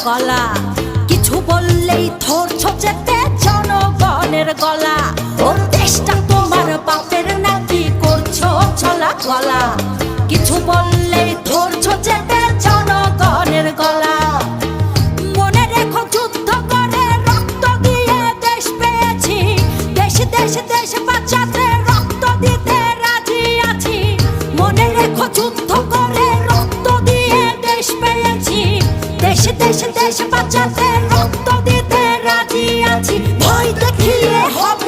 গলা, কিছু বললেই ধরছো চেপে জনগণের গলা। ওর দেশটা তোমার বাপের নাকি করছো ছলা গলা, কিছু বললেই ধরছো চেপে জনগণের গলা। মনে রেখো যুদ্ধ করে রক্ত দিয়ে দেশ পেয়েছি, দেশ দেশ দেশ বাঁচাতে রক্ত দিতে রাজি আছি। মনে রেখো যুদ্ধ করে রক্ত দিয়ে দেশ পেয়েছি, দেশ দেশ দেশ বাঁচাতে রক্ত দিতে রাজি আছি। ভয় দেখিয়ে হবে